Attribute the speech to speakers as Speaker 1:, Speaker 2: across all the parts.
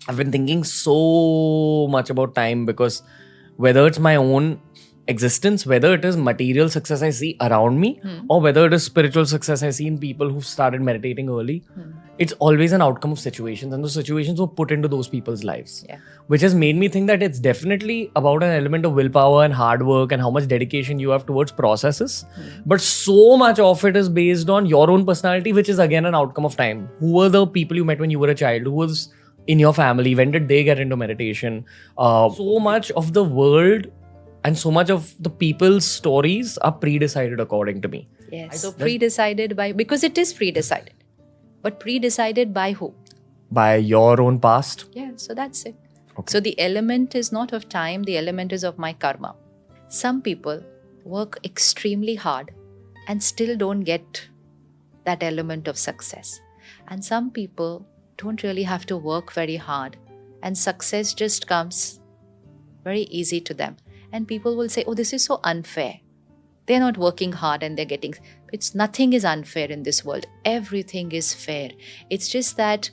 Speaker 1: I've been thinking so much about time because whether it's my own existence, whether it is material success I see around me, or whether it is spiritual success I see in people who've started meditating early, it's always an outcome of situations, and those situations were put into those people's lives.
Speaker 2: Yeah.
Speaker 1: Which has made me think that it's definitely about an element of willpower and hard work and how much dedication you have towards processes. But so much of it is based on your own personality, which is again an outcome of time. Who were the people you met when you were a child? Who was in your family? When did they get into meditation? So much of the world and so much of the people's stories are pre-decided according to me.
Speaker 2: Yes. So pre-decided by, because it is pre-decided. But pre-decided by who?
Speaker 1: By your own past.
Speaker 2: Yeah, so that's it.
Speaker 1: Okay.
Speaker 2: So the element is not of time, the element is of my karma. Some people work extremely hard and still don't get that element of success. And some people don't really have to work very hard and success just comes very easy to them. And people will say, oh, this is so unfair. They're not working hard and they're getting... It's nothing is unfair in this world. Everything is fair. It's just that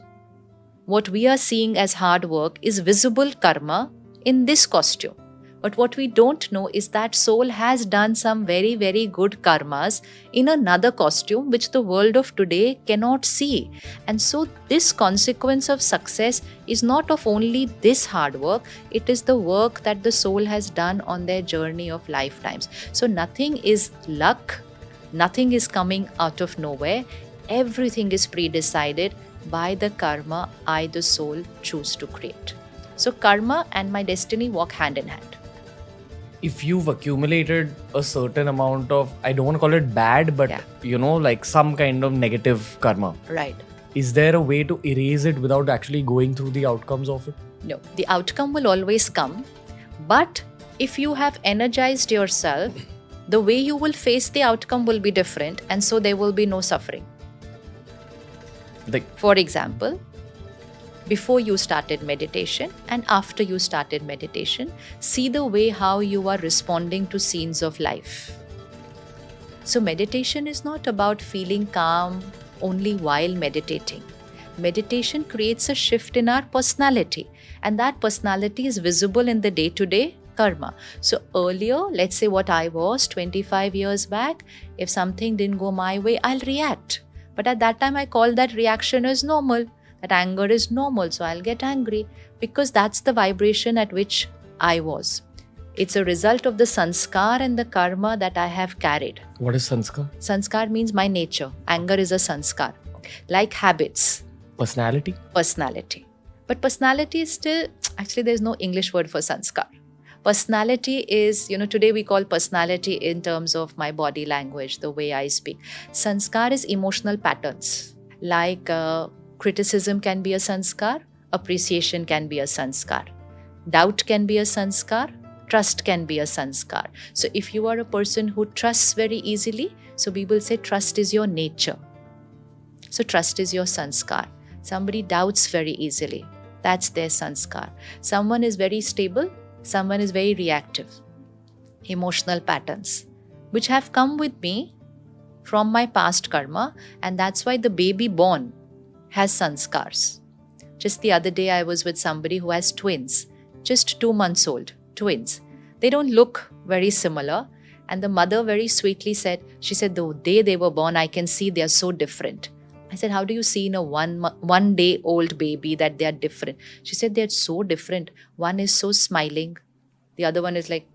Speaker 2: what we are seeing as hard work is visible karma in this costume. But what we don't know is that soul has done some very, very good karmas in another costume which the world of today cannot see. And so this consequence of success is not of only this hard work, it is the work that the soul has done on their journey of lifetimes. So nothing is luck, nothing is coming out of nowhere. Everything is pre-decided by the karma I, the soul, choose to create. So karma and my destiny walk hand in hand.
Speaker 1: If you've accumulated a certain amount of, I don't want to call it bad, but like some kind of negative karma.
Speaker 2: Right.
Speaker 1: Is there a way to erase it without actually going through the outcomes of it?
Speaker 2: No, the outcome will always come. But if you have energized yourself, the way you will face the outcome will be different, and so there will be no suffering. For example, before you started meditation and after you started meditation, see the way how you are responding to scenes of life. So meditation is not about feeling calm only while meditating. Meditation creates a shift in our personality, and that personality is visible in the day-to-day karma. So earlier, let's say what I was 25 years back, if something didn't go my way, I'll react. But at that time, I call that reaction as normal. That anger is normal, so I'll get angry because that's the vibration at which I was. It's a result of the sanskar and the karma that I have carried.
Speaker 1: What is sanskar?
Speaker 2: Sanskar means my nature. Anger is a sanskar. Like habits.
Speaker 1: Personality?
Speaker 2: Personality. But personality is still, actually there's no English word for sanskar. Personality is, today we call personality in terms of my body language, the way I speak. Sanskar is emotional patterns. Like criticism can be a sanskar, appreciation can be a sanskar, doubt can be a sanskar, trust can be a sanskar. So if you are a person who trusts very easily, so we will say trust is your nature. So trust is your sanskar. Somebody doubts very easily, that's their sanskar. Someone is very stable, someone is very reactive. Emotional patterns, which have come with me from my past karma, and that's why the baby born has sanskars. Just the other day, I was with somebody who has twins, just 2 months old, twins. They don't look very similar. And the mother very sweetly said, she said, the day they were born, I can see they are so different. I said, how do you see in a one day old baby that they are different? She said, they're so different. One is so smiling. The other one is like,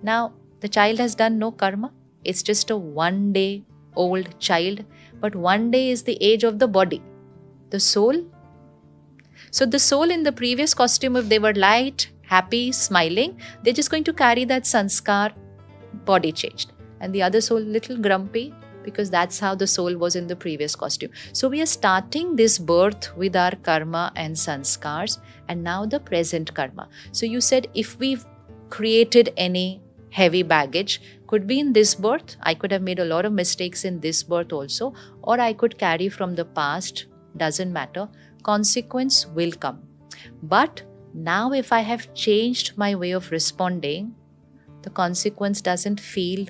Speaker 2: now the child has done no karma. It's just a 1 day old child. But 1 day is the age of the body. The soul. So the soul in the previous costume, if they were light, happy, smiling, they're just going to carry that sanskar, body changed. And the other soul, little grumpy, because that's how the soul was in the previous costume. So we are starting this birth with our karma and sanskars, and now the present karma. So you said if we've created any heavy baggage, could be in this birth, I could have made a lot of mistakes in this birth also, or I could carry from the past, doesn't matter, consequence will come. But now if I have changed my way of responding, the consequence doesn't feel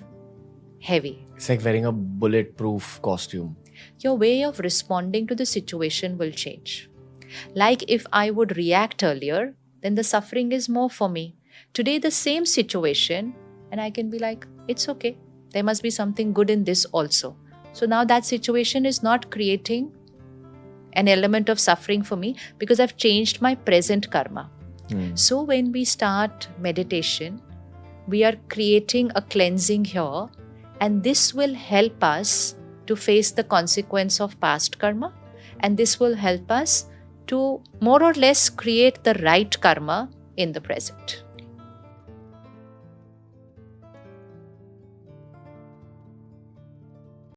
Speaker 2: heavy.
Speaker 1: It's like wearing a bulletproof costume.
Speaker 2: Your way of responding to the situation will change. Like if I would react earlier, then the suffering is more for me. Today, the same situation, and I can be like, it's okay. There must be something good in this also. So now that situation is not creating an element of suffering for me because I've changed my present karma. So when we start meditation, we are creating a cleansing here, and this will help us to face the consequence of past karma, and this will help us to more or less create the right karma in the present.